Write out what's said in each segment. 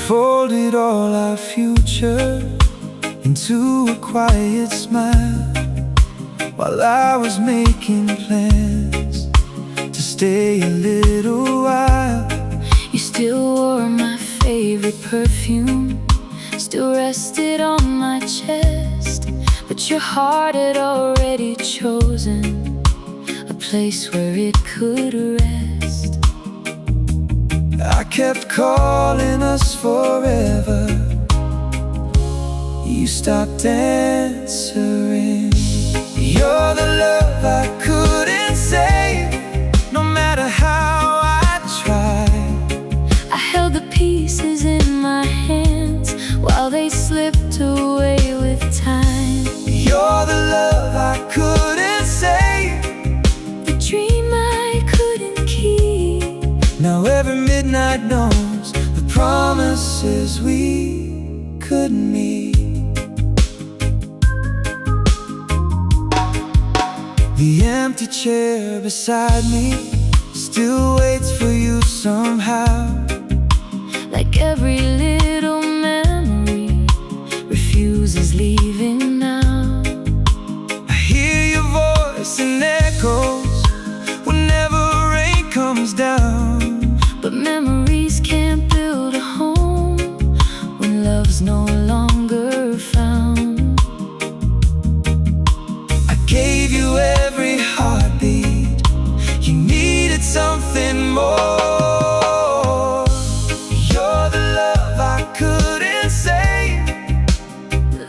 folded all our future into a quiet smile, while I was making plans to stay a little while. You still wore my favorite perfume, still rested on my chest, but your heart had already chosen a place where it could rest. I kept calling us forever, you stopped answering. You're the love I couldn't save, no matter how I tried. I held the pieces in my hands while they slipped away with time. You're the love I couldn't save, the dream I couldn't keep. Now every midnight knows the promises we couldn't meet. The empty chair beside me still waits for you somehow, like every little memory refuses leaving now. I hear your voice in echoes whenever rain comes down, but memories can't build a home when love's no longer found. I gave you every heartbeat, you needed something more. You're the love I couldn't save,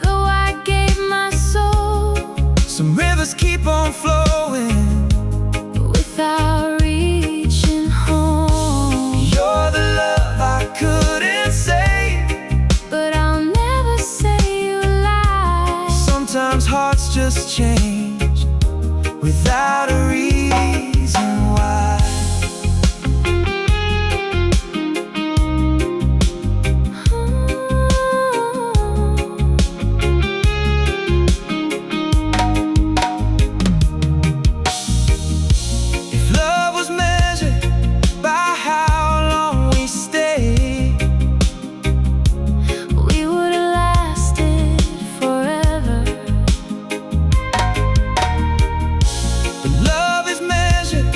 though I gave my soul. some rivers keep on flowing without reaching home. You're the love I couldn't save, but I'll never say you lie. sometimes hearts just change without a reason why. If love was measured by how long we stayed, we would have lasted forever. but love is measured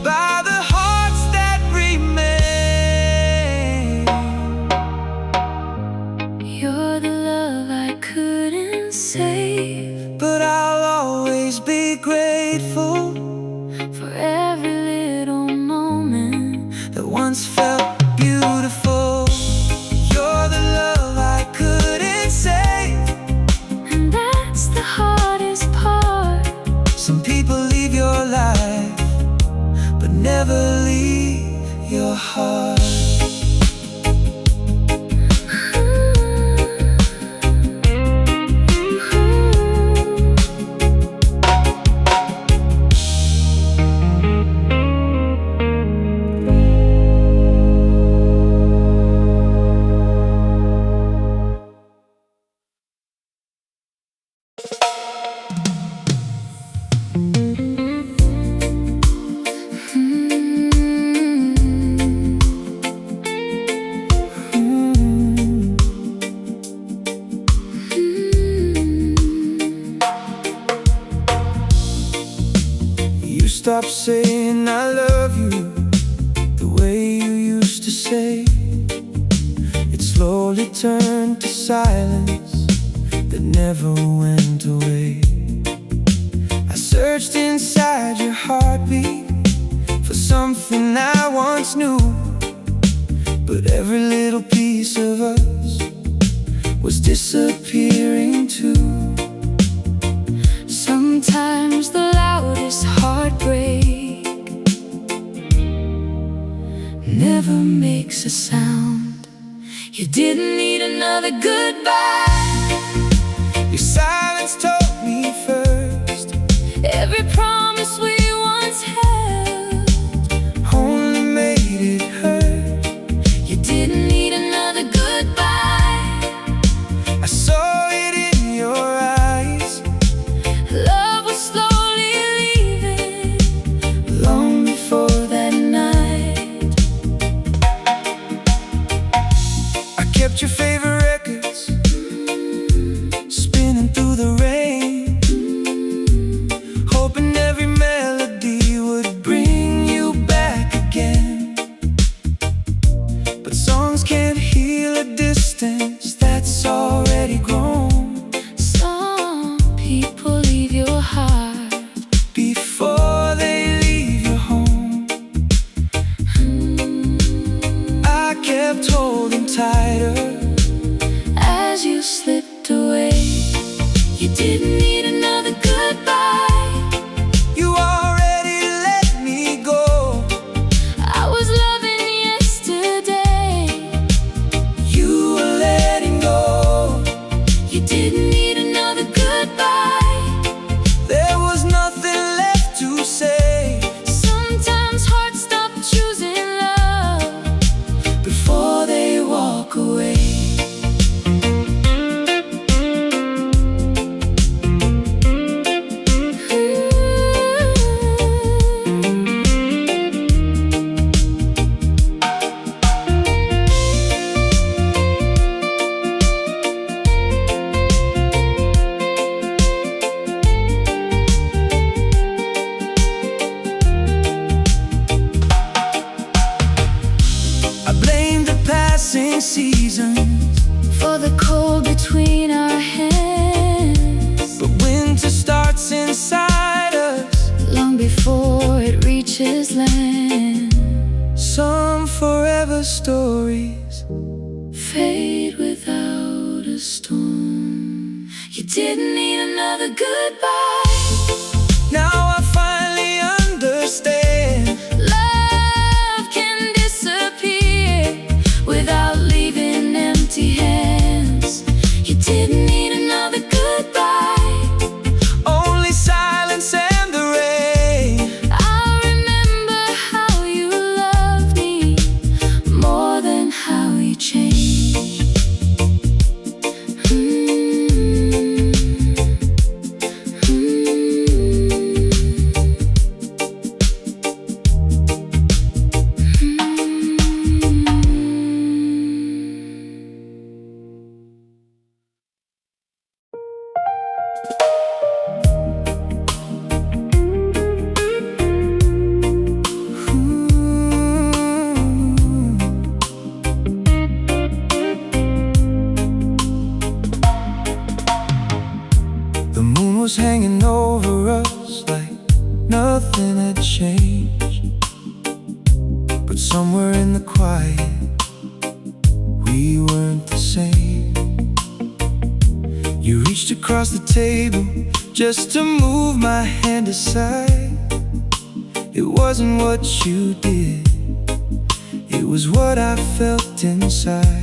by the hearts that remain. You're the love I couldn't save, But I'll always be grateful for every little moment that once felt beautiful. You're the love I couldn't save, and that's the hardest part. some people leave your life, but never leave your heart. You stopped saying I love you the way you used to say. It slowly turned to silence that never went away. I searched inside your heartbeat for something I once knew, but every little piece of us was disappearing too. Sometimes the loudest heartbreak never makes a sound. You didn't need another goodbye, Your silence told me first, every promise we once held only made it hurt. you didn't need another goodbye. I saw it in your eyes, Love was slowly leaving long before that night. I kept kept your favorite records spinning through the rain, hoping every melody would bring you back again. But songs can't heal a distance that's already grown. Some people leave your heart before they leave your home. I kept holding tighter as you slipped away. You didn't need another goodbye. You already let me go. I was loving yesterday. You were letting go. You didn't need another goodbye. There was nothing left to say. Sometimes hearts stop choosing love before they walk away. I blame the passing seasons for the cold between our hands, but winter starts inside us long before it reaches land. Some forever stories Fade without a storm. You didn't need another goodbye. now I finally understand. Love can disappear without leaving empty hands. You didn't need another goodbye. Only silence and the rain. I remember how you loved me more than how you changed. The moon was hanging over us like nothing had changed. But somewhere in the quiet, we weren't the same. You reached across the table just to move my hand aside. It wasn't what you did, it was what I felt inside.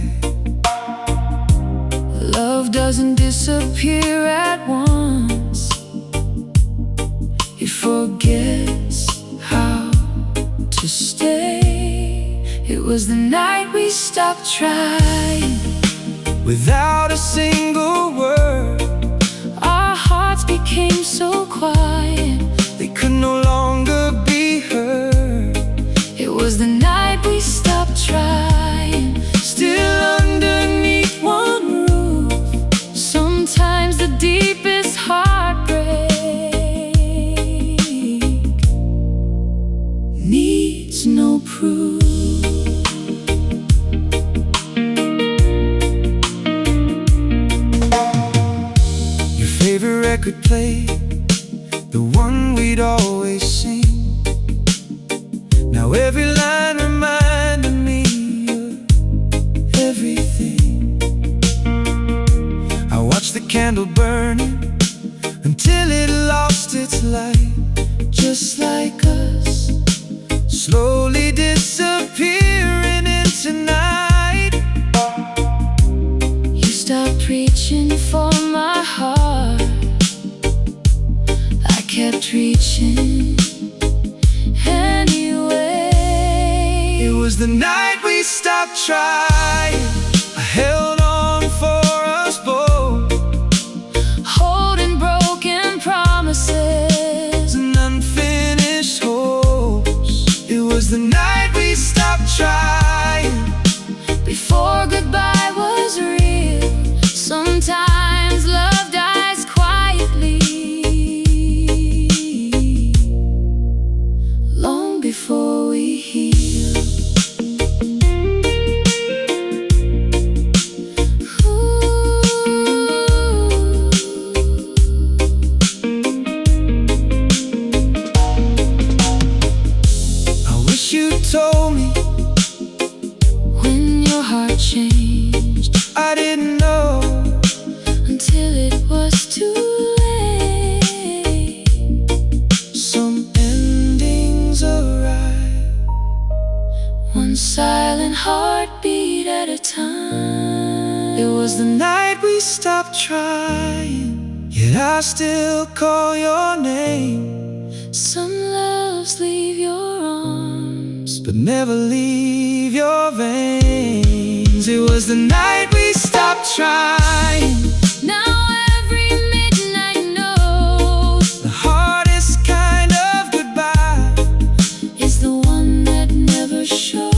Love doesn't disappear at once. It forgets how to stay. It was the night we stopped trying. Without a single word, Our hearts became so quiet. they could no longer be heard. It was the night we stopped trying. Still underneath one roof, Sometimes the deepest heartbreak needs no proof. Your favorite record played, the one we'd always sing. Now every line reminded me of everything. I watched the candle burning until it lost its light, just like us, slowly disappearing into night. You stopped reaching for my heart. I kept reaching anyway. It was the night we stopped trying. I held on for us both, holding broken promises and unfinished hopes. It was the night we stopped trying. before goodbye was It was the night we stopped trying, yet I still call your name. Some loves leave your arms, but never leave your veins. It was the night we stopped trying. now every midnight note, The hardest kind of goodbye is the one that never shows.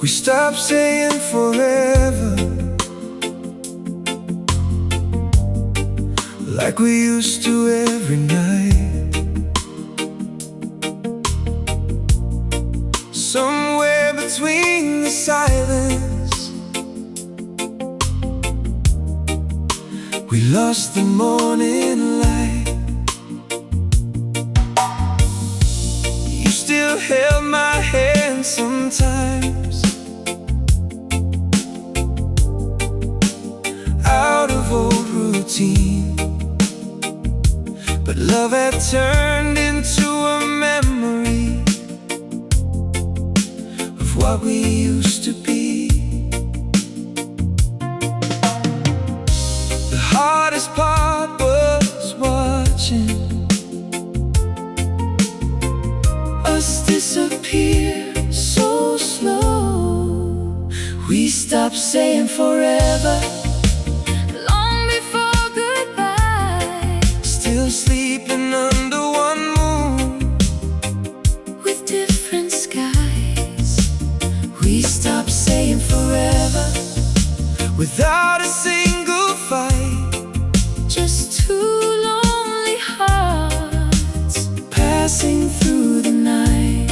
We stopped saying forever, like we used to every night. Somewhere between the silence, we lost the morning light. You still held my hand sometimes, out of old routine, but love had turned into a memory of what we used to be. The hardest part was watching us disappear so slow. We stopped saying forever, sleeping under one moon with different skies. We stopped saying forever, without a single fight. Just two lonely hearts passing through the night.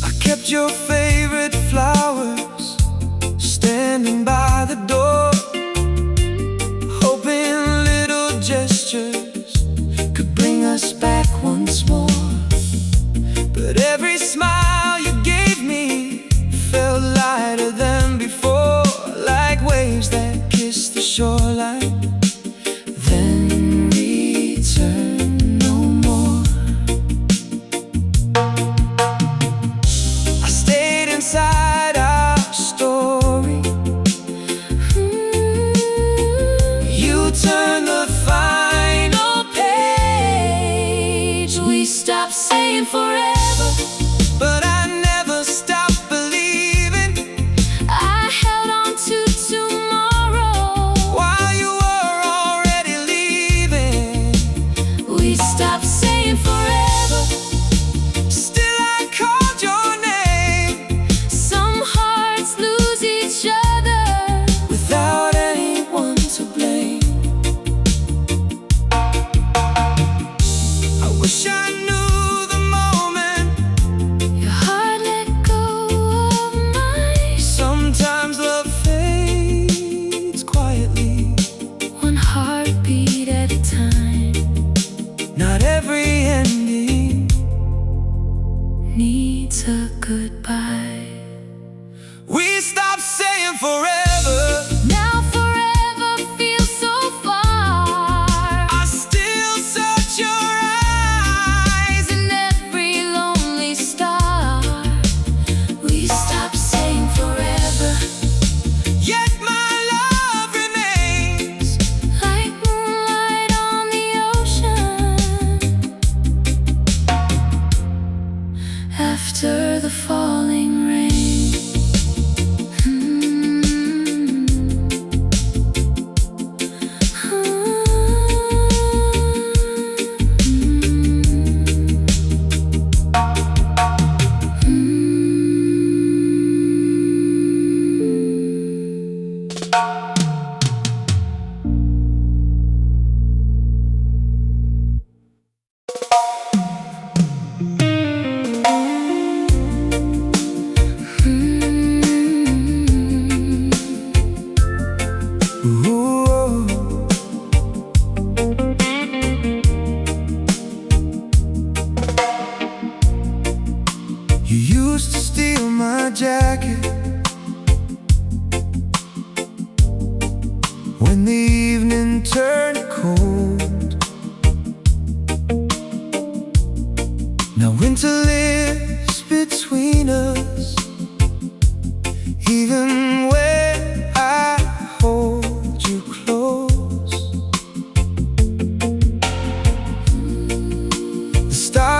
I kept your favorite flowers standing by the door, could bring us back once more. But every smile you gave me felt lighter than before, like waves that kiss the shoreline, then return no more. I stayed inside our story. You turned the final page. We stopped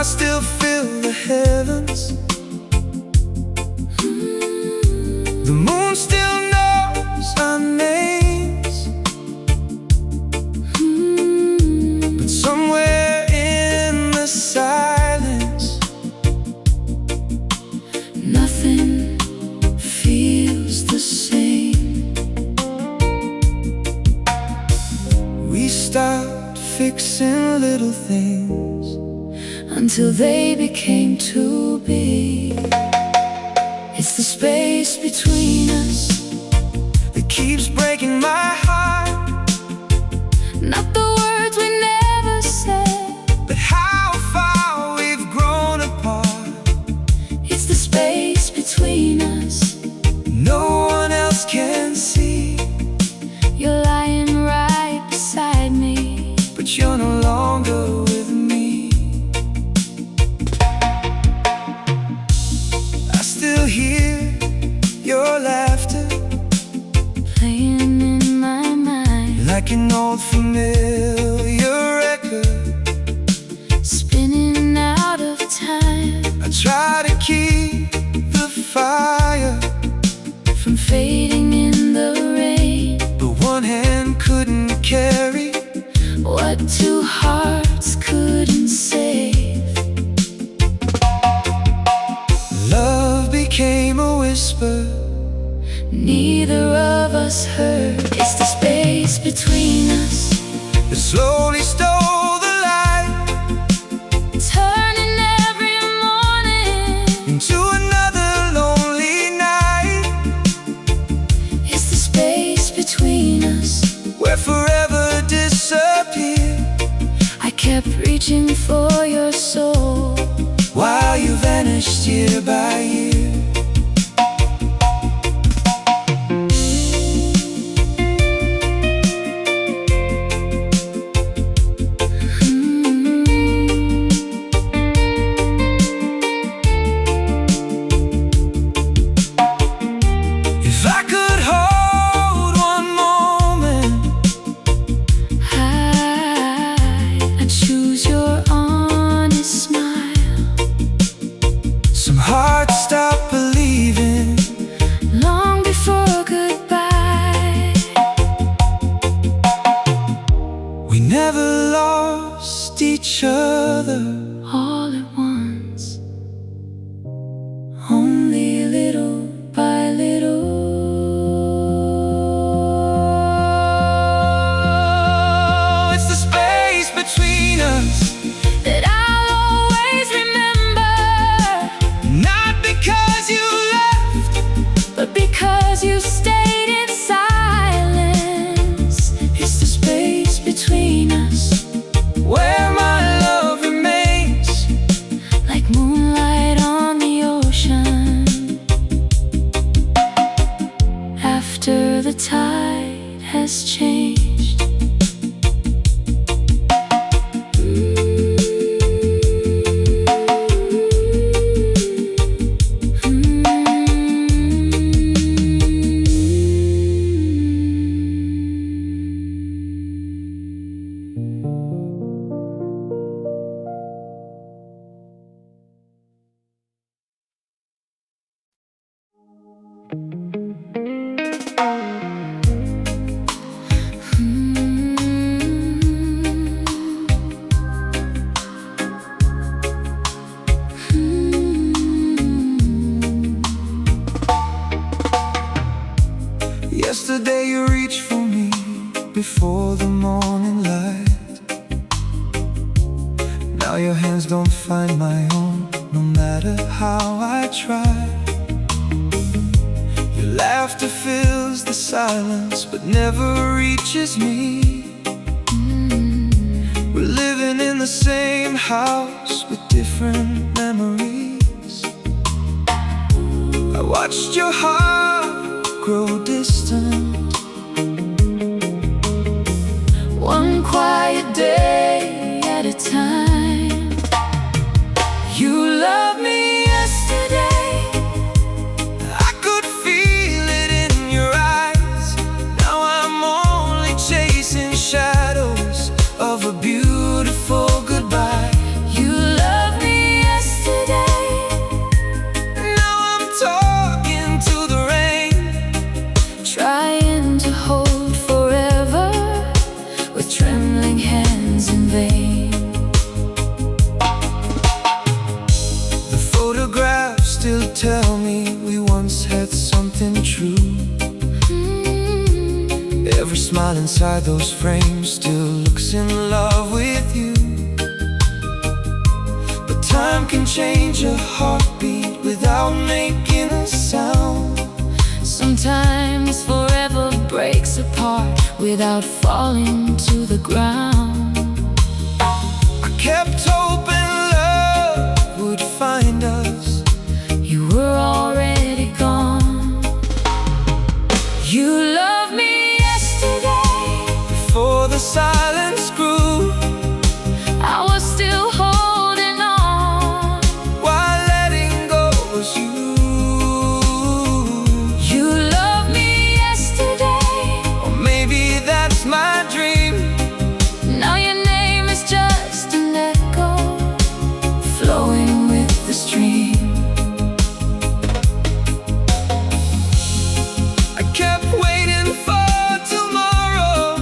still feel the heavens. The moon still knows our names. But somewhere in the silence, nothing feels the same. We start fixing little things until they became too big. It's the space between us that keeps breaking my heart. not the words we never said, but how far we've grown apart. it's the space between us No one else can see. you're lying right beside me, But you're no longer with me. I still hear your laughter playing in my mind, like an old familiar record, spinning out of time. I try to keep the fire From fading in the rain, but one hand couldn't carry what two hearts couldn't save. Love became a whisper Neither of us heard. It's the space between us that slowly stole the light turning every morning into another lonely night. it's the space between us Where forever disappeared I kept reaching for your soul while you vanished year by year. If I could hold one moment, I choose your honest smile. some hearts stop believing Long before goodbye, we never lost each other. all at once, only little by little. It's the space between us, That I'll always remember, not because you left, but because you stayed in silence. it's the space between us where my love remains. Like moonlight on the ocean after the tide has changed. Yesterday you reached for me before the morning light. Now your hands don't find my own, no matter how I try. Your laughter fills the silence but never reaches me. We're living in the same house with different memories. I watched your heart grow distant. One quiet day at a time. You loved me yesterday, I could feel it in your eyes. Now I'm only chasing shadows of a beautiful goodbye. you loved me smile inside those frames still looks in love with you. But time can change a heartbeat without making a sound. Sometimes forever breaks apart without falling to the ground. I kept hoping love would find us. You were already gone. You loved me yesterday Before the silence grew, I was still holding on. while letting go was you. You loved me yesterday, Or maybe that's my dream. now your name is just an echo flowing with the stream. I kept waiting for tomorrow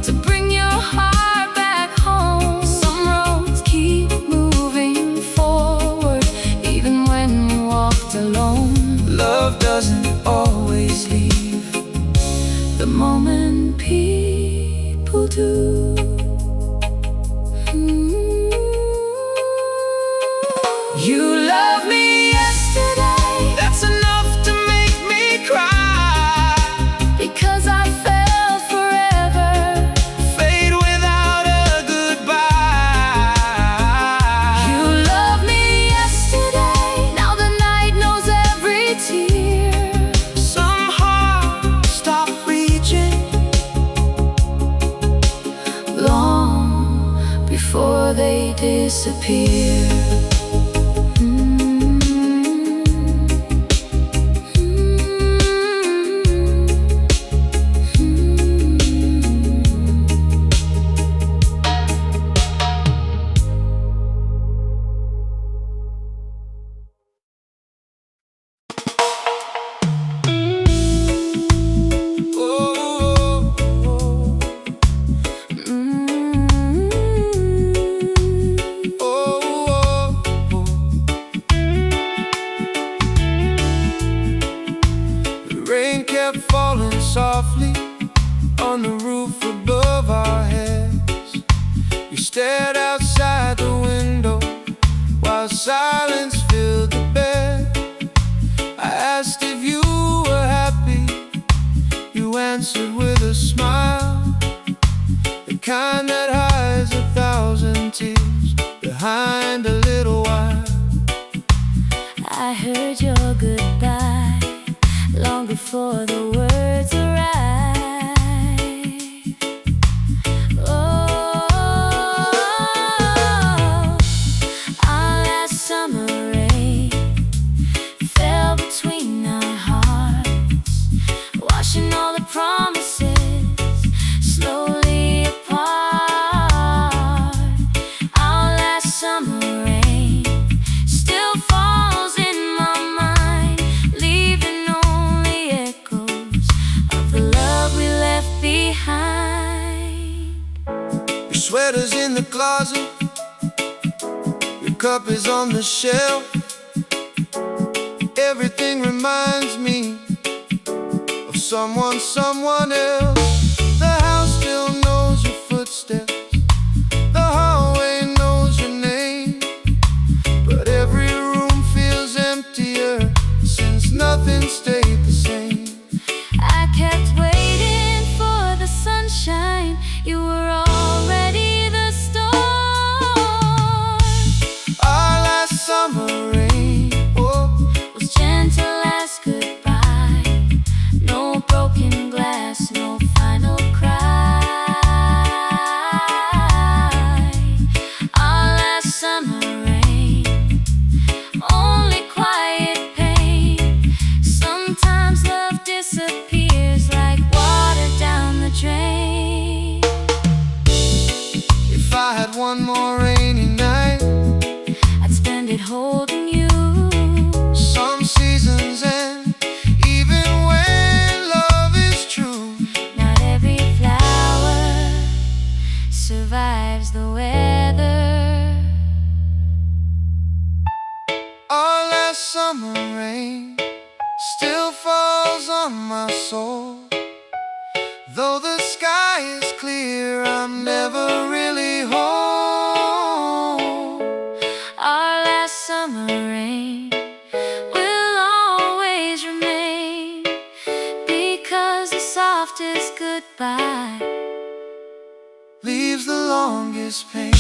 To bring your heart back home. Some roads keep moving forward even when you walked alone. Love doesn't always leave The moment people do. You loved me yesterday That's enough to make me cry. because I felt forever. Fade without a goodbye. You loved me yesterday, now the night knows every tear. Some hearts stop reaching Long before they disappear. oh, oh, oh. The rain kept falling softly on the roof above our heads. You stared outside the window while silence filled the bed. I asked if you were happy. You answered with a smile, the kind that hides 1,000 tears behind a little while. I heard your goodbye long before the words arrived. Oh, our last summer rain fell between our hearts, washing all the promises slowly apart. Our last summer rain still falls in my mind, leaving only echoes of the love we left behind. Your sweater's in the closet, your cup is on the shelf. Everything reminds me of someone else. The house still knows your footsteps, the hallway knows your name, but every room feels emptier since nothing stayed the same. I kept waiting for the sunshine, you were already the storm. Our last summer rain, oh, Was gentle as goodbye, no broken glass, no final cry. Our last summer rain, only quiet pain. Sometimes love disappears like water down the drain. if I had one more rainy night, I'd spend it holding you. some seasons end even when love is true. Not every flower survives the weather. Our last summer rain still falls on my soul, though the sky sky is clear, I'm never really home. Our last summer rain will always remain, because the softest goodbye leaves the longest pain.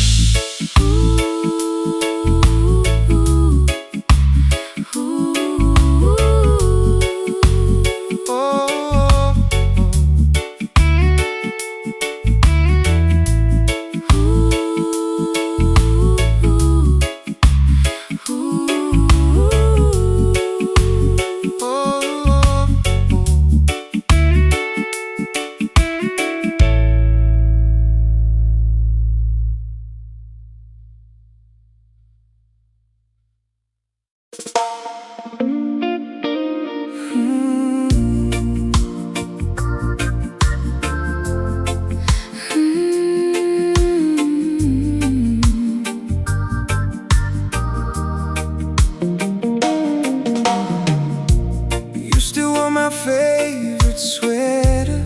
My favorite sweater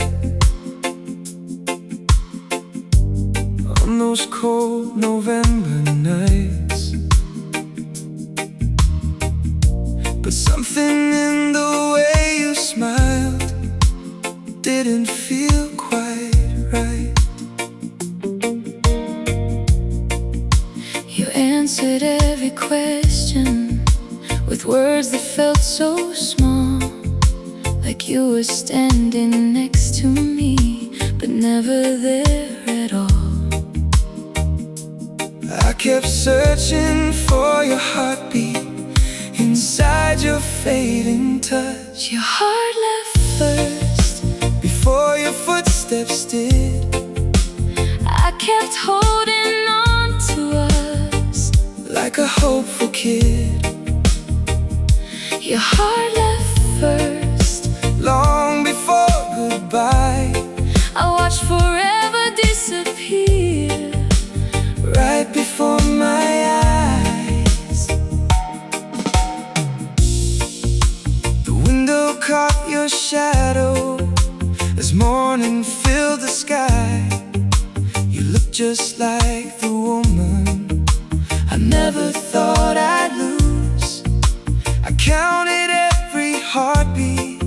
on those cold November nights, but something in the way you smiled didn't feel quite right. You answered every question with words that felt so small, like you were standing next to me, but never there at all. I kept searching for your heartbeat inside your fading touch. Your heart left first before your footsteps did. I kept holding on to us like a hopeful kid. Your heart left first, long before goodbye. I watched forever disappear right before my eyes. The window caught your shadow as morning filled the sky. You looked just like the woman I never thought I'd lose. I counted every heartbeat,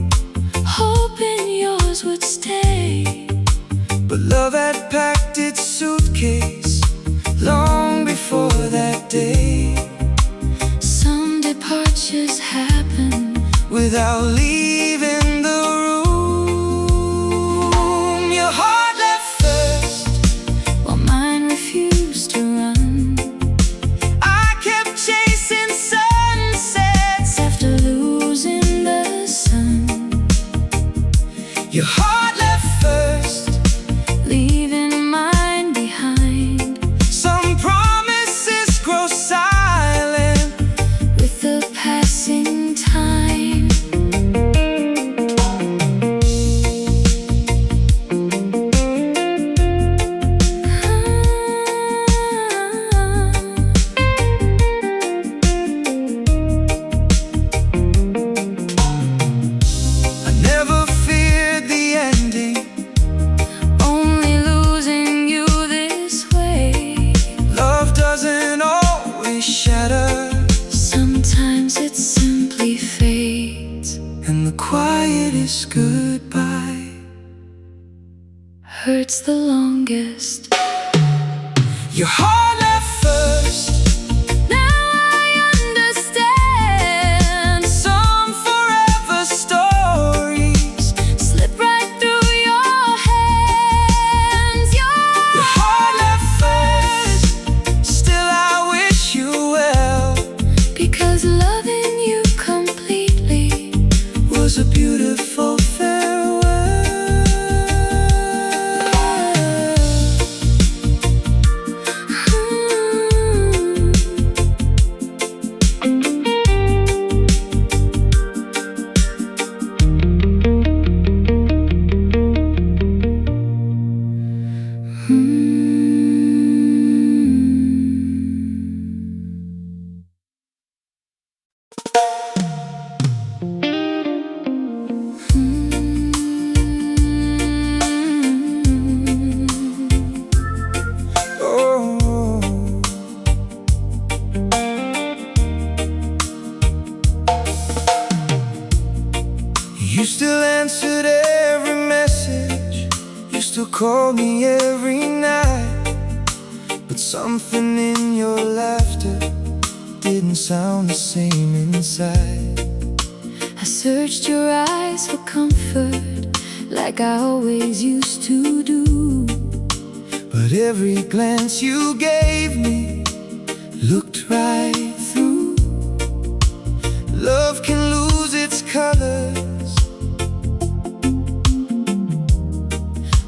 hoping yours would stay, but love had packed its suitcase long before that day. Some departures happen without leaving the room. Your heart left first while mine refused to run. I kept chasing sunsets after losing the sun. Your heart left first, leaving mine behind. Some promises grow silent with the passing time. I never feared the ending, Only losing you this way. love doesn't always shatter, Sometimes it simply fades. and the quietest goodbye Hurts the longest. your heart left first. Now I understand. Some forever stories Slip right through your hands. your heart left first. Still I wish you well, Because loving you completely was a beautiful farewell. call me every night, but something in your laughter didn't sound the same inside. I searched your eyes for comfort like I always used to do, but every glance you gave me looked right through. Love can lose its colors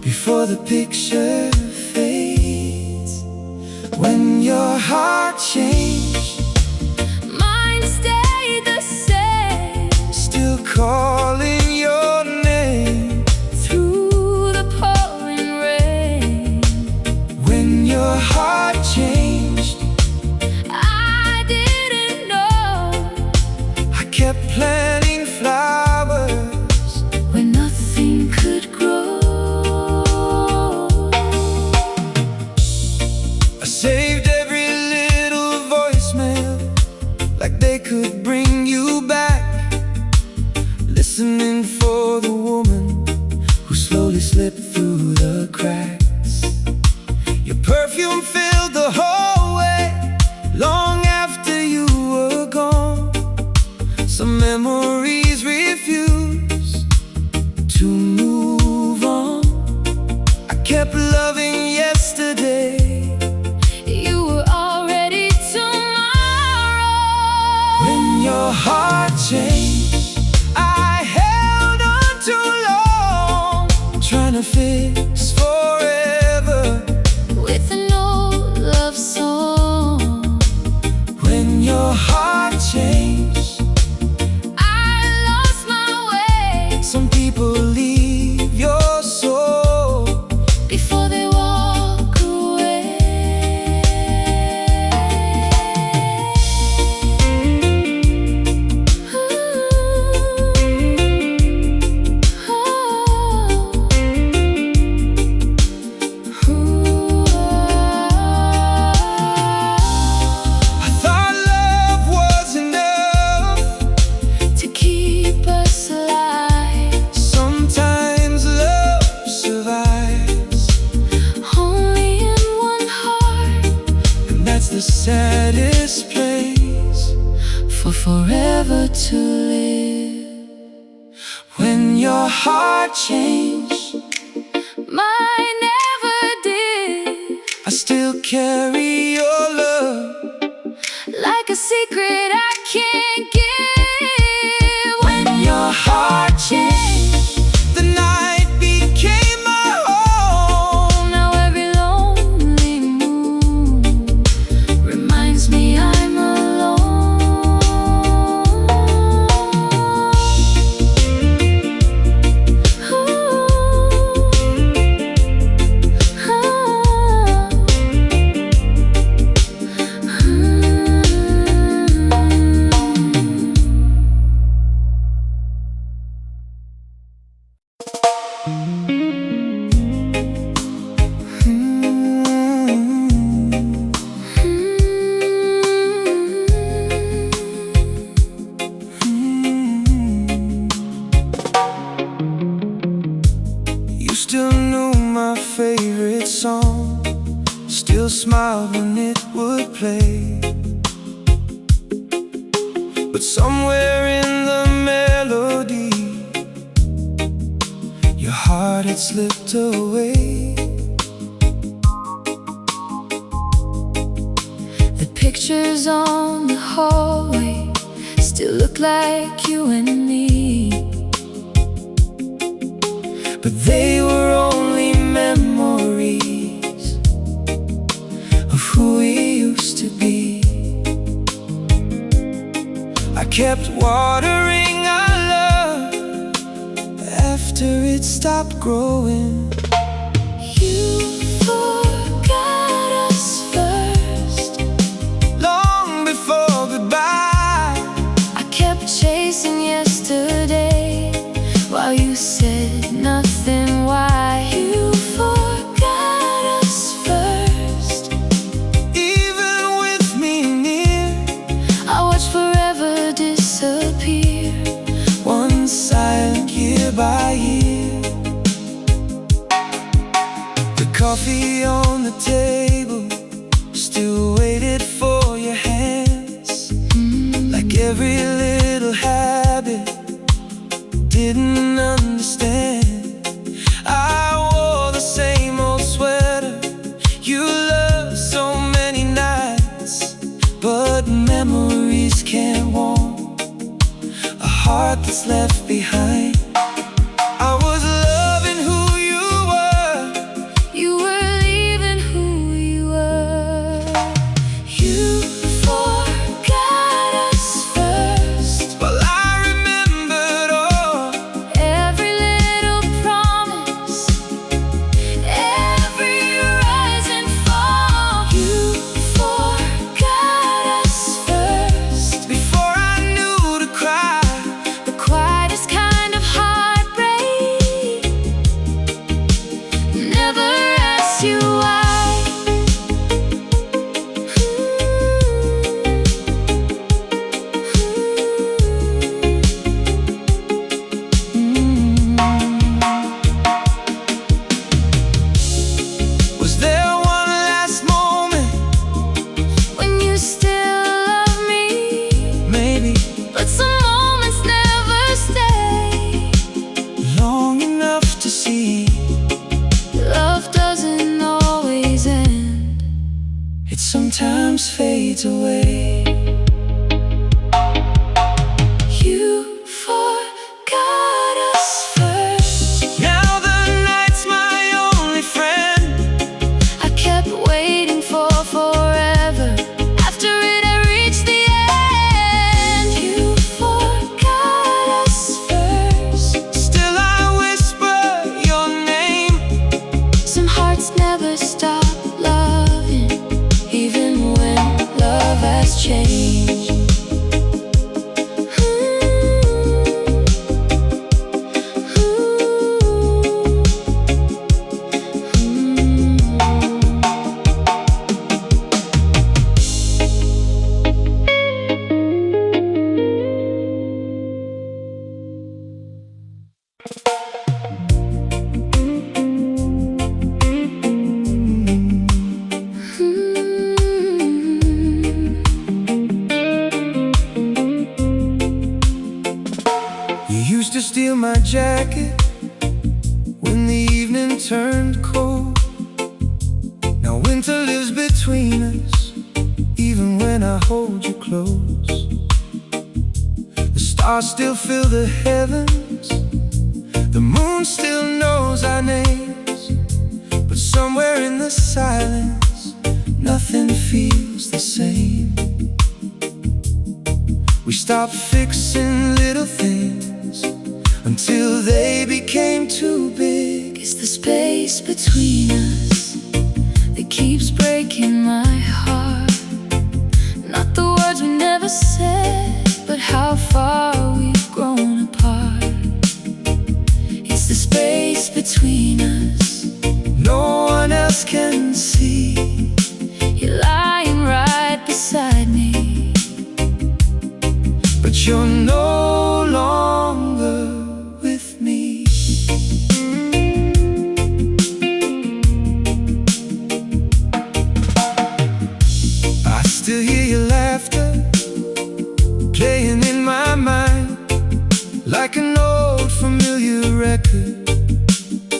before the picture fades. When your heart changed, mine stayed the same, still calling your name through the pouring rain. When your heart changed, I didn't know I kept planting flowers where nothing could grow. I saved every little voicemail like they could bring you back, listening for the woman who slowly slipped through the cracks. Your perfume filled the hallway long after you were gone. Some memories refuse to move on. I kept loving yesterday. You were already tomorrow. When your heart changed, I held on too long, trying to fix forever With an old love song. When your heart changed, I lost my way some people leave your soul before they walk away. I thought love was enough. To keep us alive, Sometimes love survives, only in one heart, and that's the saddest place for forever to live. when your heart changed. Mine never did, I still carry your love like a secret I can't give. when your heart changed. The night became my home. Now every lonely moon reminds me I'm alone. You still knew my favorite song, still smiled when it would play. But somewhere in the melody, your heart had slipped away. The pictures on the hallway still look like you and me, But they were only memories of who we used to be. I kept watering our love after it stopped growing. you forgot us first. Long before goodbye, I kept chasing yesterday while you said nothing. Why? You forgot us first. even with me near, I watched forever disappear, one silent year by year. coffee on the table, still waited for your hands. Like every little habit, didn't understand. I wore the same old sweater you loved so many nights, but memories can't warm a heart that's left behind. I was loving who you were, You were leaving who you were. You forgot us first. but I remembered all. Every little promise, every rise and fall. You forgot us first. Before I knew to cry, The quietest kind of heartbreak. Never ask you why. was there one last moment? When you still love me, Maybe but some moments never stay. long enough to see Love doesn't always end. it sometimes fades away. You forgot us first. Now the night's my only friend. I kept waiting for forever. After it, I reached the end. You forgot us first. Still I whisper your name. Some hearts never stop loving, even when love has changed. You used to steal my jacket when the evening turned cold. Now winter lives between us, even when I hold you close. The stars still fill the heavens, the moon still knows our names. But somewhere in the silence, nothing feels the same. We stopped fixing little things until they became too big. It's the space between us that keeps breaking my heart. Not the words we never said, but how far we've grown apart. It's the space between us No one else can see. You're lying right beside me, But you're no longer with me. I still hear your laughter playing in my mind, like an old familiar record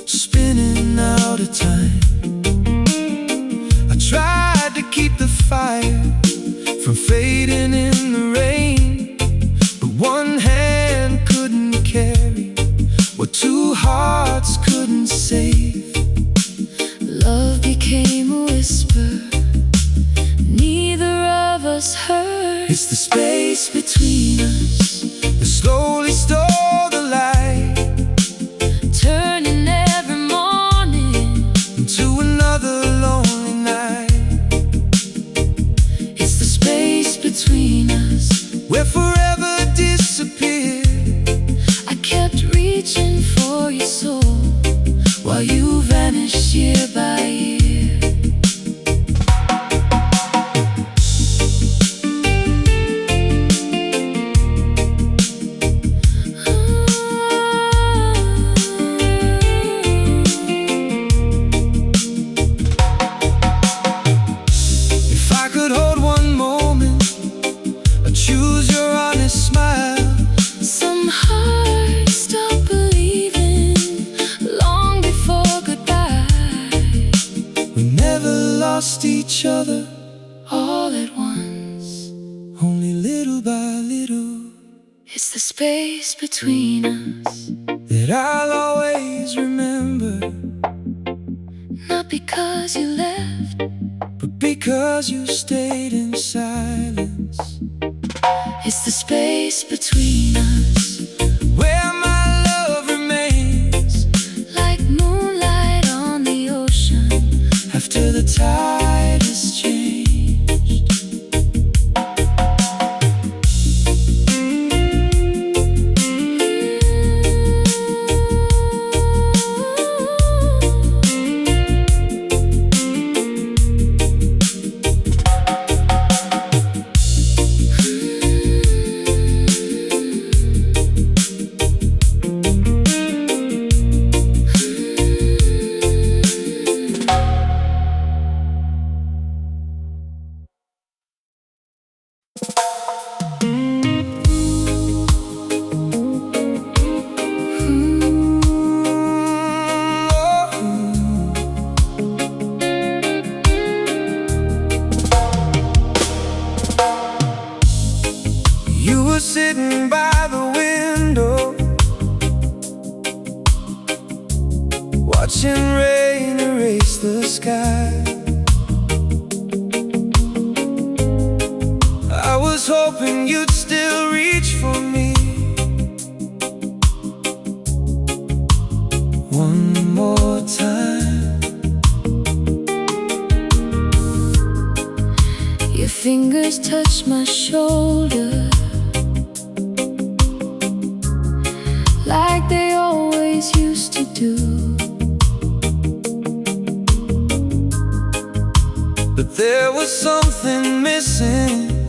spinning out of time. I tried to keep the fire from fading in the rain, but one hand couldn't carry what two hearts couldn't save. love became a whisper neither of us heard. It's the space between us that slowly stole the light, Turning every morning into another lonely night. It's the space between us Where forever disappeared. I kept reaching for your soul while you vanished year by year. It's the space between us that I'll always remember. Not because you left, but because you stayed in silence. it's the space between us where my love remains like moonlight on the ocean after the tide has changed. You were sitting by the window, watching rain erase the sky. I was hoping you'd still reach for me one more time. Your fingers touch my shoulder like they always used to do. But there was something missing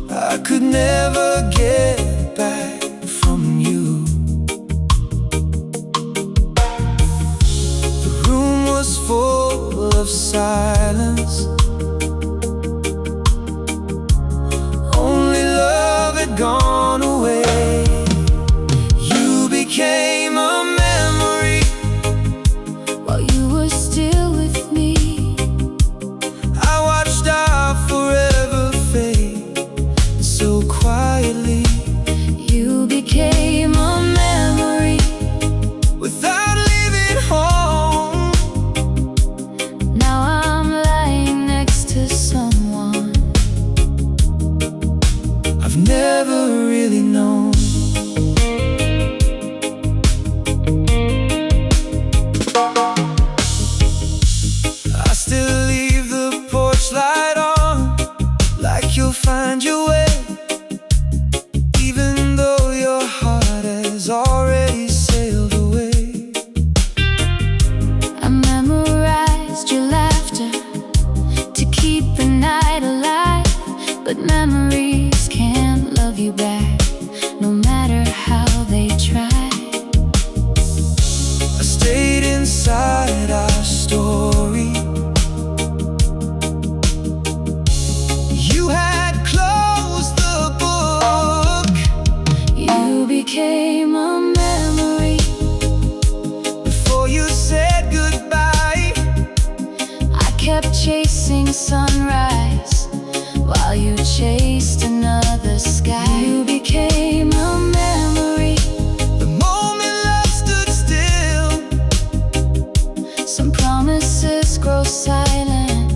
I could never get back from you. The room was full of silence. Only love had gone away. You became a memory while you were still with me. I watched our forever fade so quietly. You became a memory without leaving home. Now I'm lying next to someone I've never really known. I still leave the porch light on, like you'll find your way, even though your heart has already sailed away. I memorized your laughter to keep the night alive, but memories can't love you back, no matter how they try. I stayed inside our story. You had closed the book. You became a memory Before you said goodbye, I kept chasing sunrise while you chased another sky. You became a memory the moment love stood still. some promises grow silent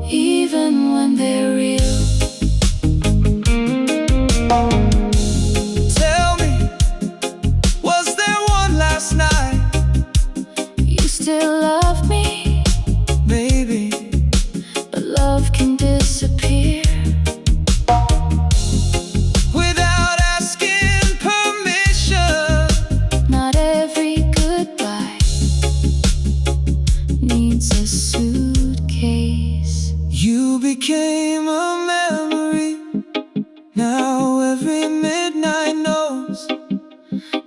even when they're real. Tell me, was there one last night? You still love me, Maybe, but love can disappear without asking permission. Not every goodbye needs a suitcase. You became a memory. Now every midnight knows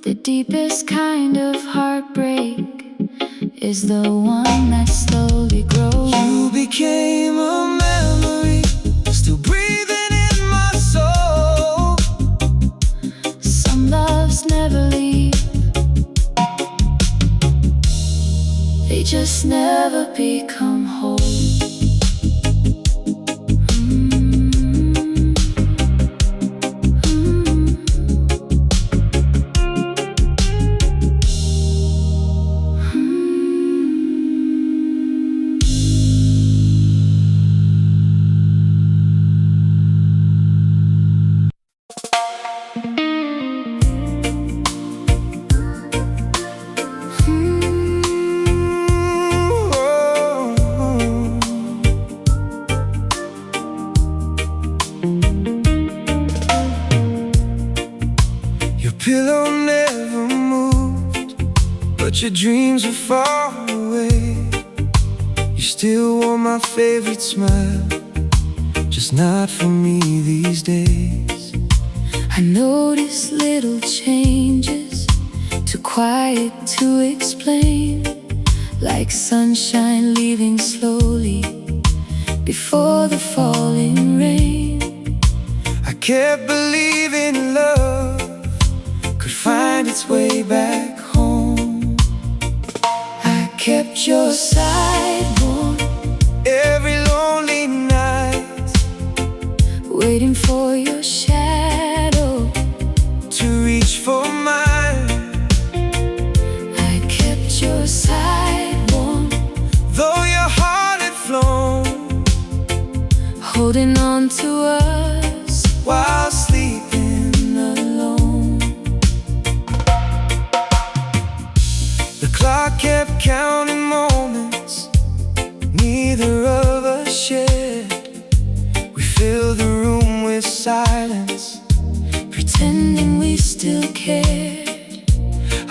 The deepest kind of heartbreak is the one that slowly grows. you became a memory, still breathing in my soul. Some loves never leave, they just never become whole. dreams were far away. You still wore my favorite smile, just not for me these days. I notice little changes, too quiet to explain, like sunshine leaving slowly before the falling rain. I kept believing love could find its way back home. I kept your side warm every lonely night, waiting for your shadow to reach for mine. I kept your side warm, though your heart had flown, holding on to us while sleeping alone. The clock kept counting moments neither of us shared. We filled the room with silence, pretending we still cared.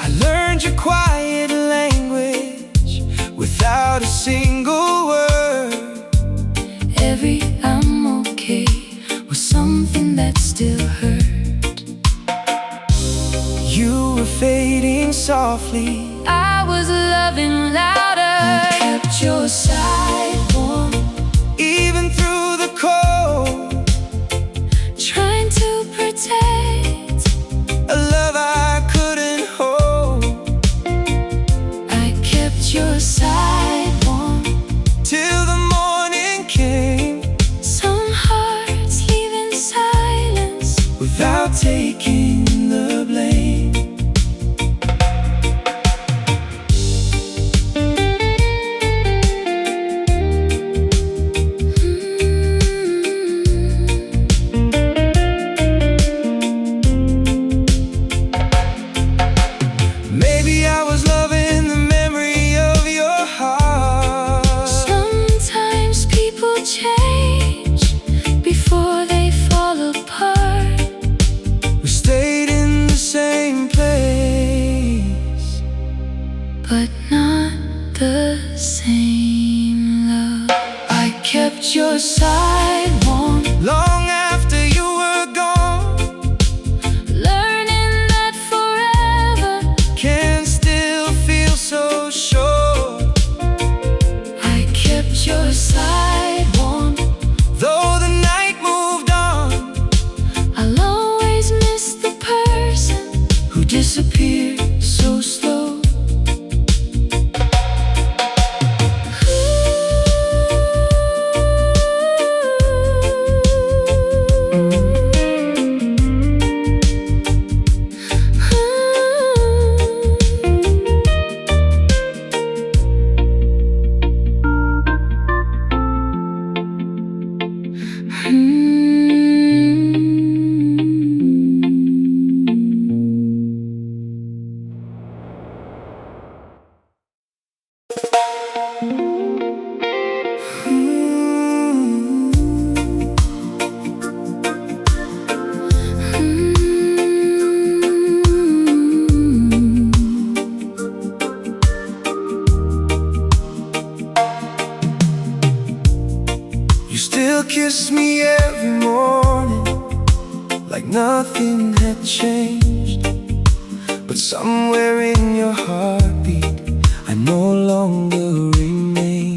I learned your quiet language without a single word. Every "I'm okay" was something that still hurt. You were fading softly, I was loving louder. I kept your side warm, even through the cold, trying to protect a love I couldn't hold. I kept your side warm Till the morning came, some hearts leave in silence without taking the blame. Maybe I was loving the memory of your heart. Sometimes people change before they fall apart. We stayed in the same place, But not the same love. I kept your side warm, long after you were gone. learning that forever Can still feel so sure. I kept your side warm, Though the night moved on, I'll always miss the person who disappeared so slow. You still kiss me every morning, like nothing had changed. But somewhere in your heartbeat, I no longer remain.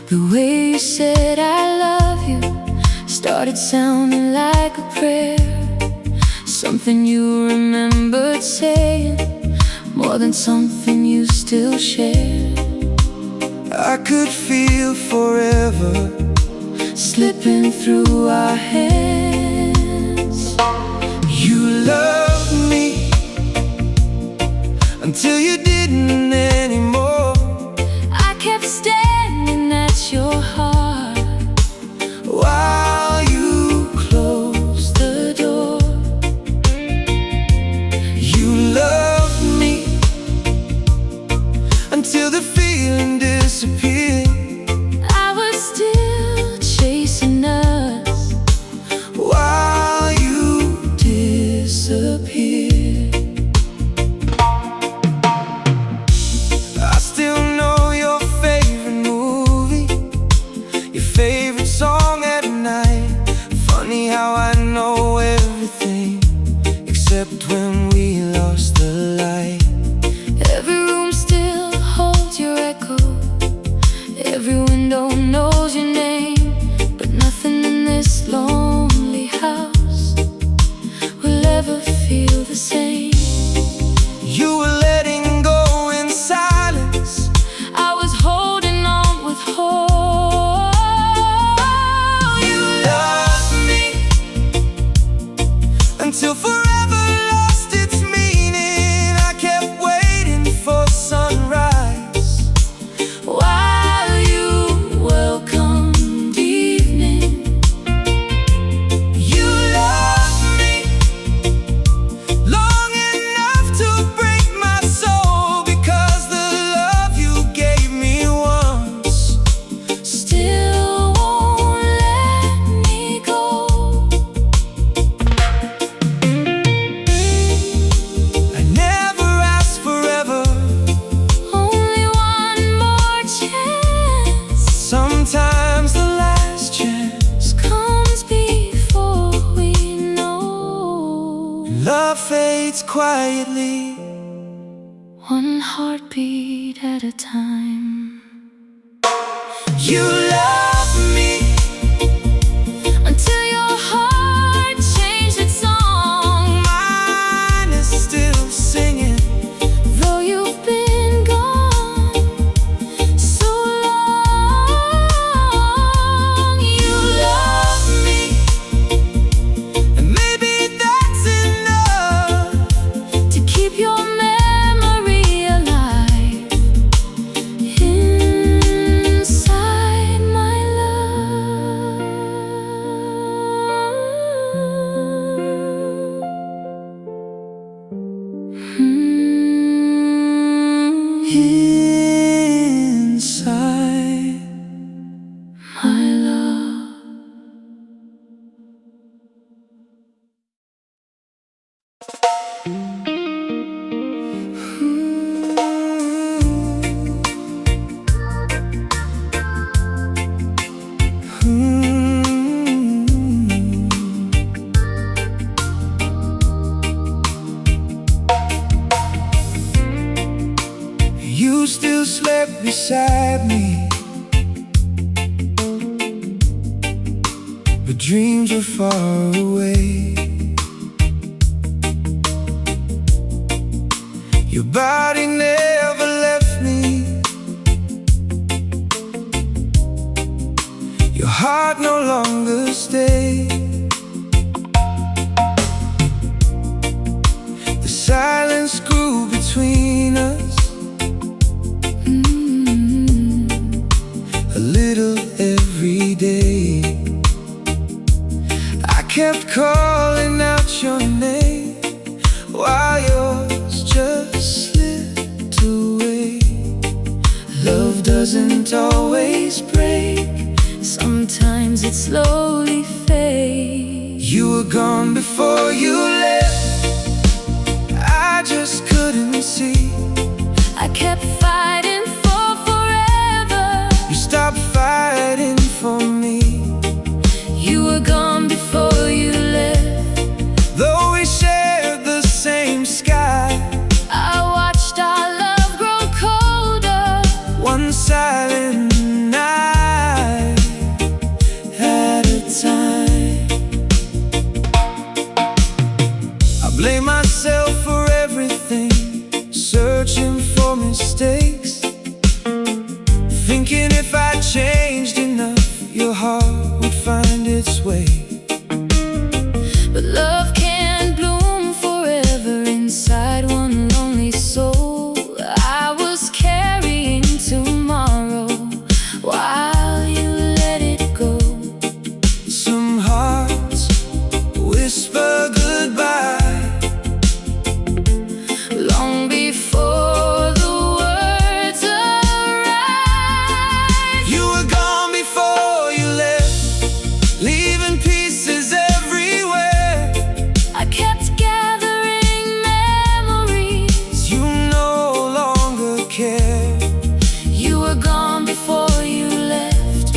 The way you said I love you started sounding like a prayer, something you remembered saying more than something you still share. I could feel forever Slipping through our hands. you loved me until you didn't anymore. I kept standing at your heart While you closed the door, you loved me until the feeling disappeared. I was still chasing us While you disappeared. love fades quietly, one heartbeat at a time. You love me until your heart changed its song. Mine is still singing, though you've been gone so long. You love me, and maybe that's enough to keep your memory alive inside my love. inside My love. You still slept beside me, but dreams were far away. Your body never left me, your heart no longer stayed. The silence grew between us, a little every day. I kept calling out your name while yours just slipped away. Love doesn't always break, Sometimes it slowly fades. you were gone before you left. I just couldn't see. I kept fighting for forever. You stopped fighting for me. You were gone before you left. Though we shared the same sky, I watched our love grow colder. one silent night at a time. I blame myself for everything, searching for mistakes, thinking if I changed enough, your heart would find its way. But love can't bloom forever inside one lonely soul. I was carrying tomorrow while you let it go. Some hearts whisper goodbye Long before the words arrive. You were gone before you left, leaving pieces everywhere. I kept gathering memories. You no longer care, You were gone before you left.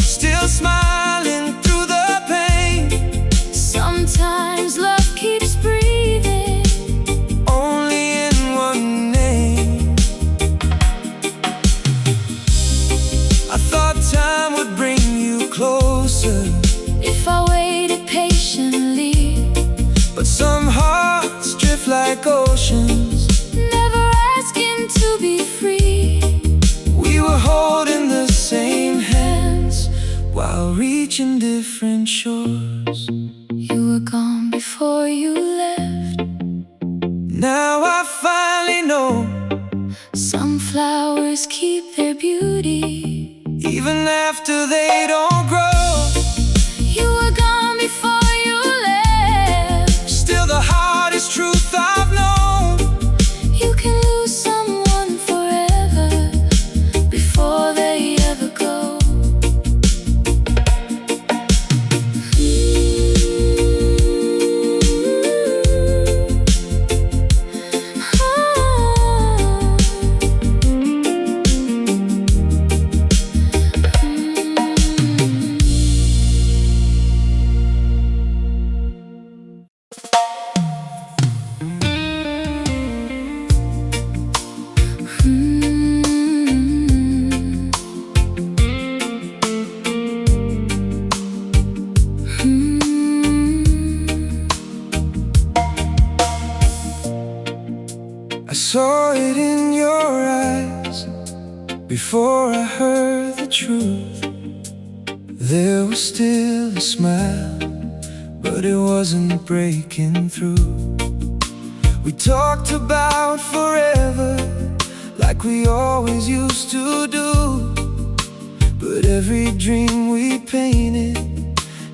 still smiling through the pain. Sometimes love keeps breathing. Only in one name. I thought time would bring you closer, If I waited patiently, but some hearts drift like oceans. never asking to be free. We were holding the same hands while reaching different shores. You were gone before you left. Now I finally know, Some flowers keep their beauty even after they don't grow. You were gone before you left. Still the hardest truth I've known. You can lose someone forever before they ever go. before I heard the truth. There was still a smile, but it wasn't breaking through. We talked about forever, like we always used to do. But every dream we painted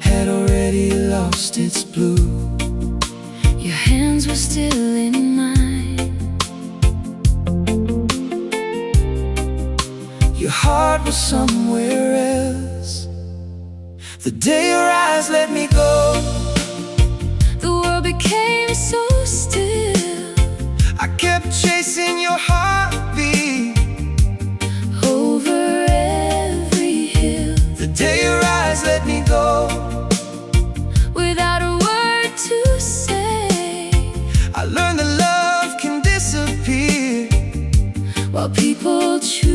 had already lost its blue. Your hands were still in mine. Your heart was somewhere else. The day your eyes let me go, the world became so still. I kept chasing your heartbeat Over every hill, the day your eyes let me go. without a word to say, I learned that love can disappear while people choose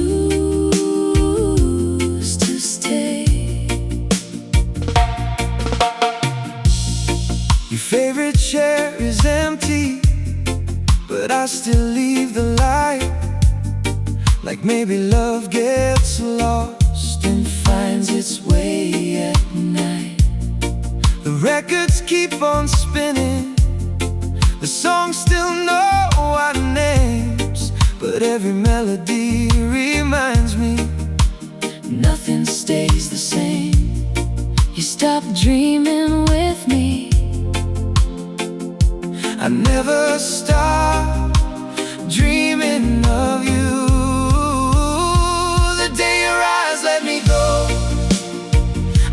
to stay. Your favorite chair is empty, but I still leave the light. Like maybe love gets lost and finds its way at night. The records keep on spinning, the songs still know our names, but every melody reminds me Nothing stays the same. You stopped dreaming with me. I never stop dreaming of you. The day your eyes let me go,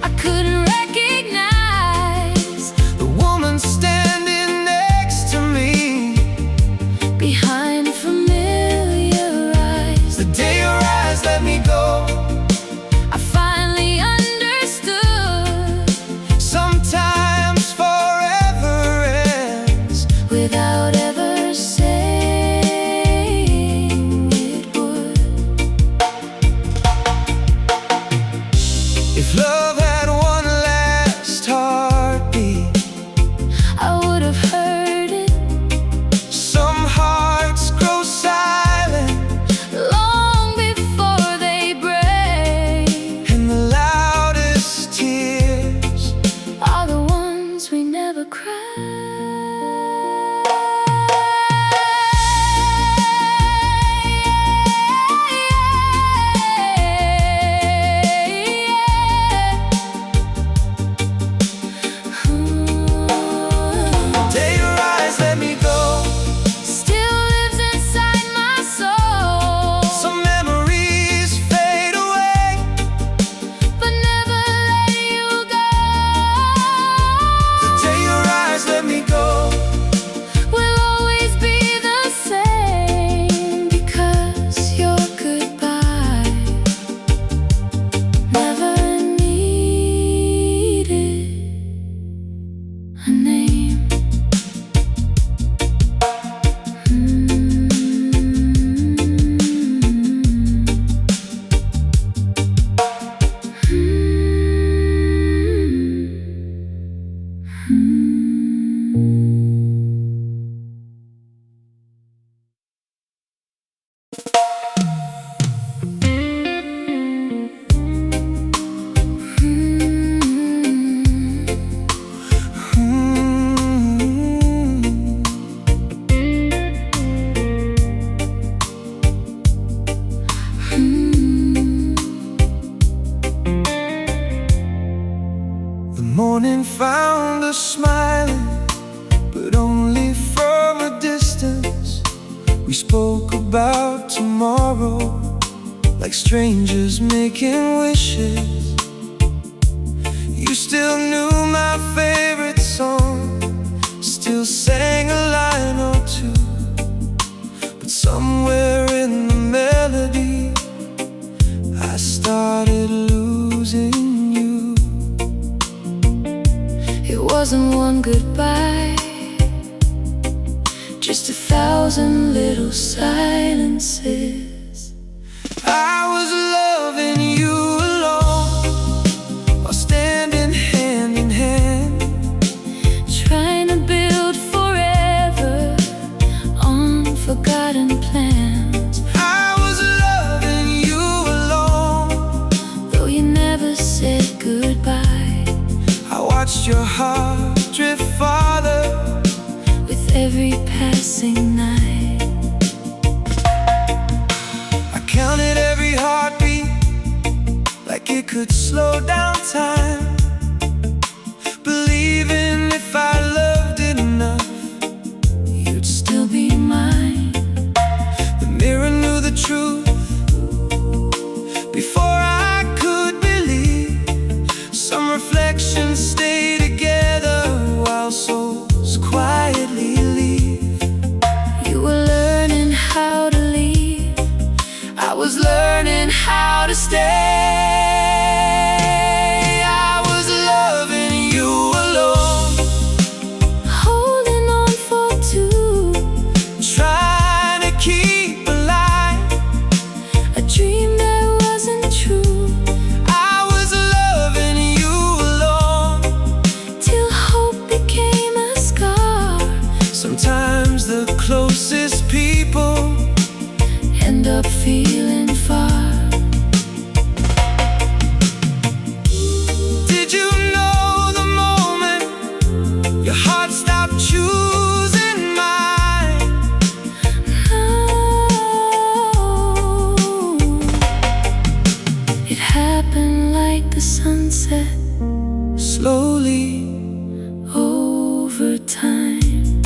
I couldn't recognize the woman standing next to me. behind familiar eyes. The day your eyes let me go, I finally understood. sometimes forever ends Without ever saying it would. If love had one last heartbeat, I would have heard it some hearts grow silent, long before they break. and the loudest tears Are the ones we never the day your eyes let me go. Still lives inside my soul, Some memories fade away, but never let you go. the day your eyes let me go. Will always be the same, because your goodbye never needed a name. The morning found us smiling, but only from a distance. We spoke about tomorrow, like strangers making wishes. You still knew my favorite song, still sang a line or two, but somewhere in the melody I started losing you. It wasn't one goodbye, just 1,000 little silences. I was loving you alone, while standing hand in hand, Trying to build forever on forgotten plans. I was loving you alone. your heart drift farther with every passing night. I counted every heartbeat like it could slow down time, believing if I loved it enough, you'd still be mine. the mirror knew the truth before I could believe. Some reflections stay together while souls quietly leave. You were learning how to leave, I was learning how to stay. I was loving you alone, Holding on for two, trying to keep alive a dream that wasn't true. I was loving you alone, Till hope became a scar. sometimes the closest people End up feeling far. Did you know the moment your heart stopped choosing mine? Oh, it happened like the sunset, Slowly, over time.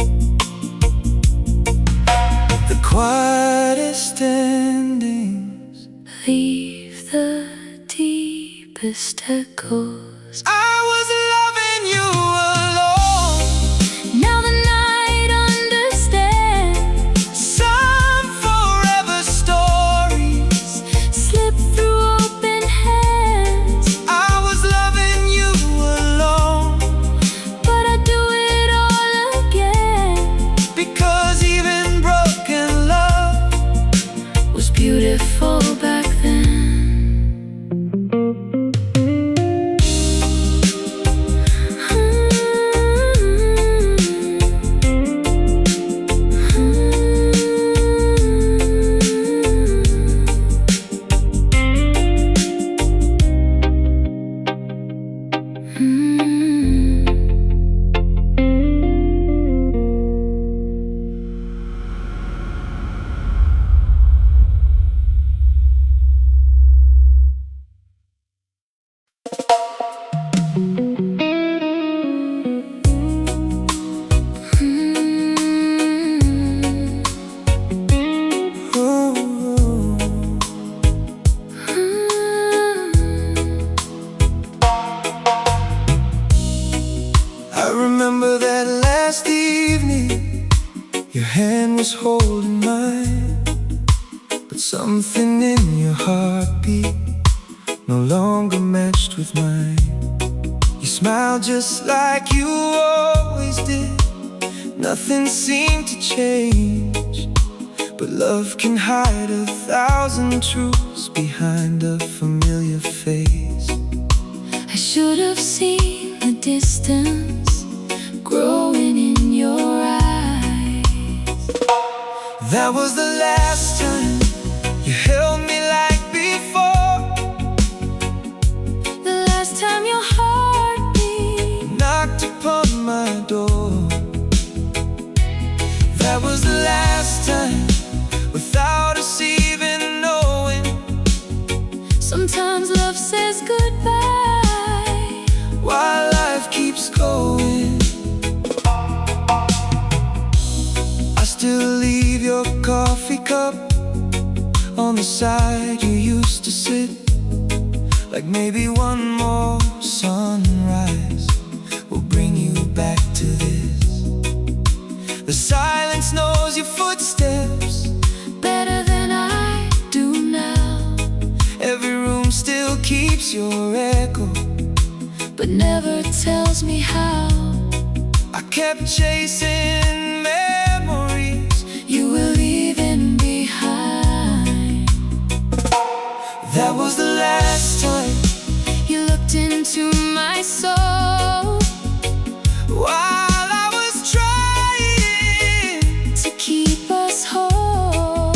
the quietest endings Leave the deepest echoes. I was loving you alone. Now the night understands. Some forever stories Slip through open hands, I was loving you alone, but I do it all again. because even broken love Was beautiful back then. I remember that last evening, your hand was holding mine, but something in your heartbeat no longer matched with mine. You smiled just like you always did, nothing seemed to change. But love can hide 1,000 truths behind a familiar face. I should have seen the distance growing in your eyes. That was the last time you held me like before, The last time your heartbeat knocked upon my door. That was the last time, without us even knowing. Sometimes love says goodbye While life keeps going, I still leave your coffee cup on the side you used to sit, like maybe one more sunrise will bring you back to this. The silence knows your footsteps better than I do now. Every room still keeps your echo, but never tells me how. I kept chasing memories You were leaving behind. That was the last time You looked into my soul while I was trying to keep us whole.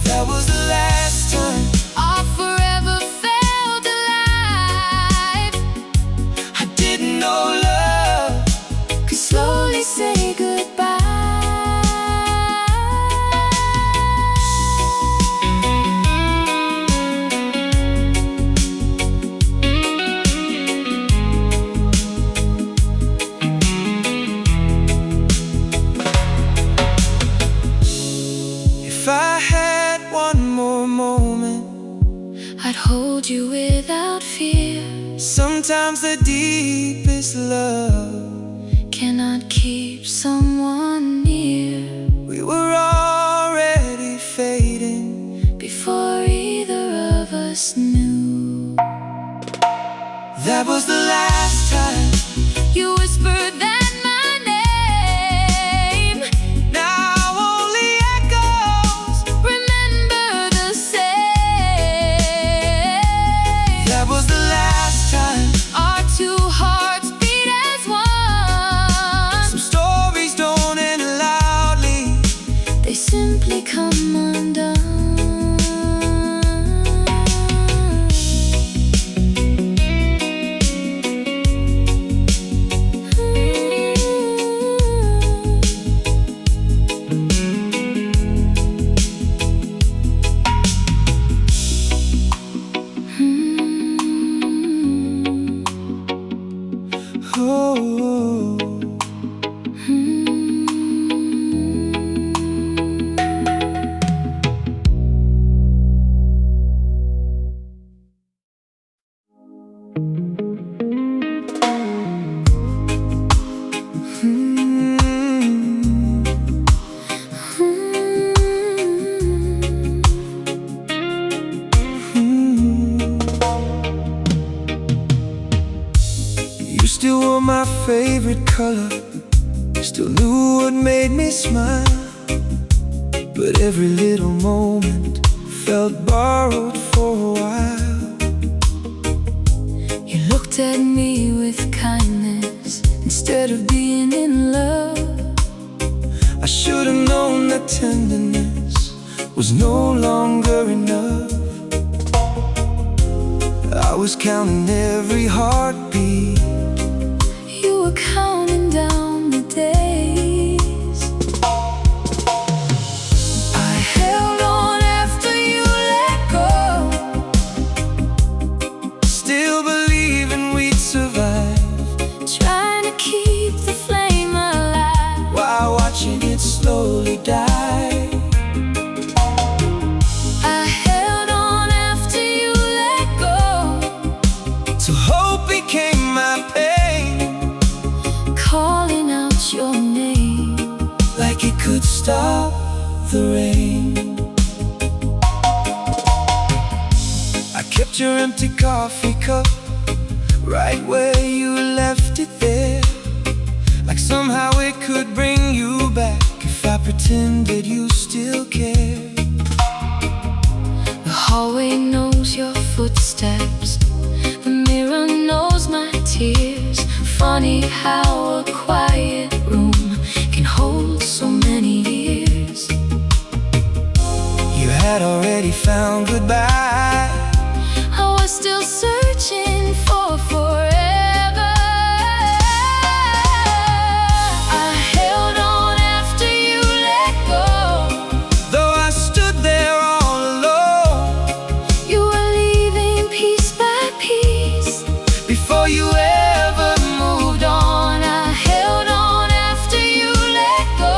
That was the last time I forever felt alive. I didn't I'd hold you without fear. Sometimes the deepest love cannot keep someone near. We were already fading before either of us knew. That was the last time you whispered that my name. Now only echoes remember the same. That was the last time our two hearts beat as one. Some stories don't end loudly, they simply come undone. You still were my favorite color, still knew what made me smile. But every little moment felt borrowed for a while. You looked at me with kindness instead of being in love. I should have known that tenderness was no longer enough. I was counting every heartbeat. You were counting down the days. I held on after you let go, Still believing we'd survive, trying to keep the flame alive while watching it slowly die. I held on after you let go, till hope became my pain, calling out your name like it could stop the rain. I kept your empty coffee cup right where you left it there, like somehow it could bring you back if I pretended you still cared. The hallway knows your footsteps, the mirror knows my tears. Funny how a quiet room can hold so many years. You had already found goodbye. I was still searching for forever. I held on after you let go. Though I stood there all alone, You were leaving piece by piece before you ever moved on. I held on after you let go.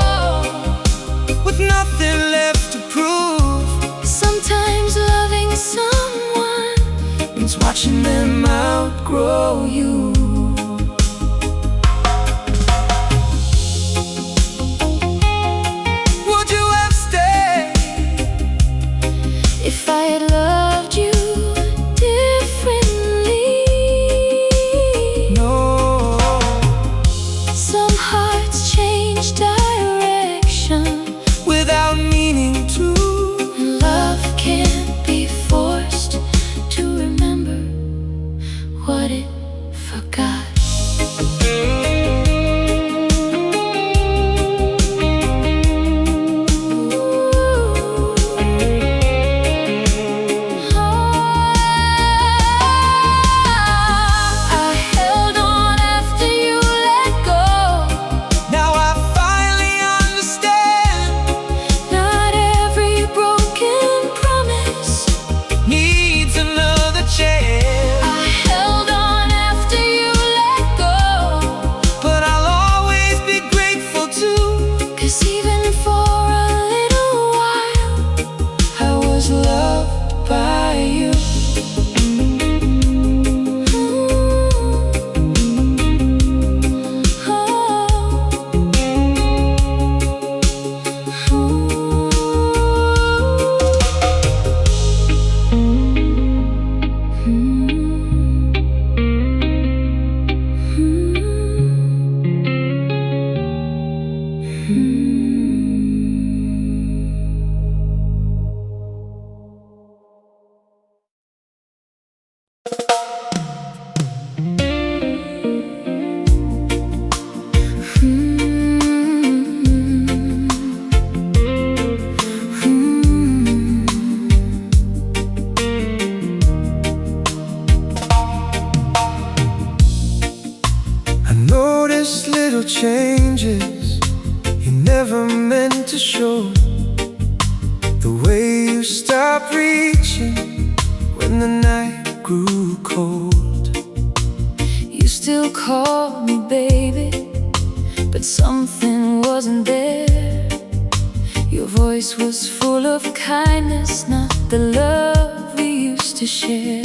with nothing left to prove. Sometimes loving someone Means watching them outgrow you. Would you have stayed if I had loved you differently? No. Some hearts change direction, Without meaning to. and love can't be forced to remember what it forgot. changes you never meant to show. The way you stopped reaching when the night grew cold. You still call me baby, but something wasn't there. Your voice was full of kindness, not the love we used to share.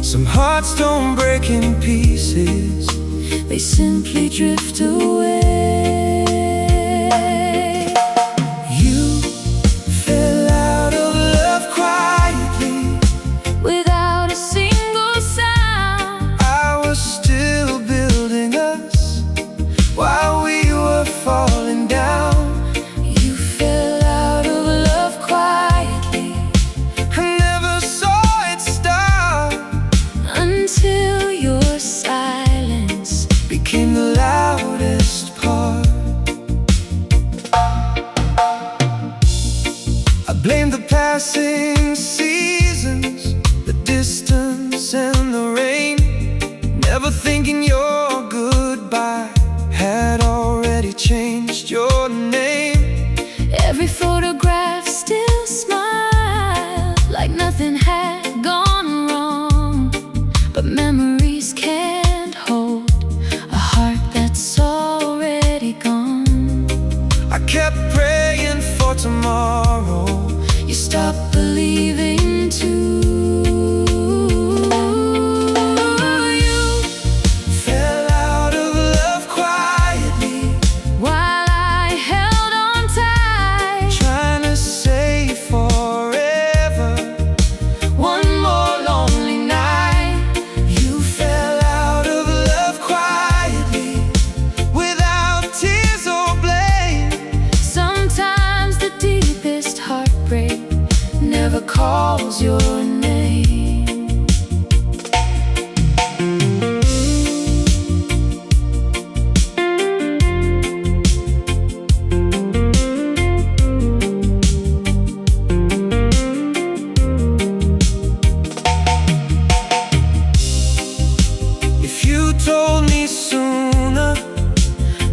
Some hearts don't break in pieces, they simply drift away. You fell out of love quietly, without a single sound. I was still building us while we were falling down. You fell out of love quietly, I never saw it start until your silence became the loudest part. I blame the passing seasons, the distance and the rain, never thinking your goodbye had already changed your name. Every photograph still smiled like nothing had gone wrong. But memories can't hold a heart that's already gone. I kept praying for tomorrow, You stopped believing too. You fell out of love quietly, while I held on tight. trying to say forever, One more lonely night. you fell out of love quietly, without tears or blame. Sometimes the deepest heartbreak never calls your name. If you told me sooner,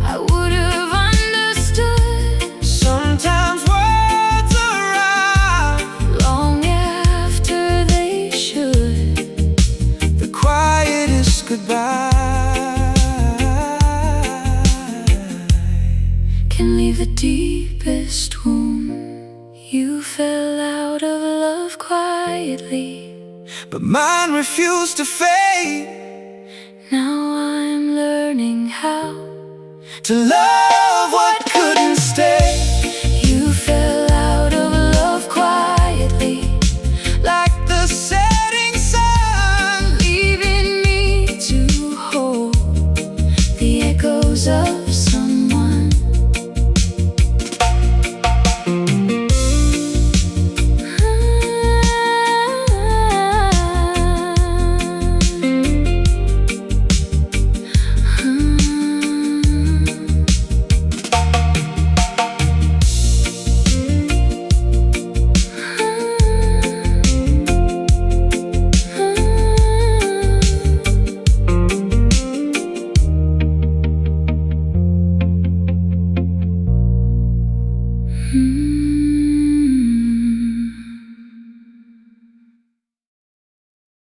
I would have understood sometimes words arrive long after they should. the quietest goodbye Can leave the deepest wound. You fell out of love quietly. but mine refused to fade. Now I'm learning how To love what couldn't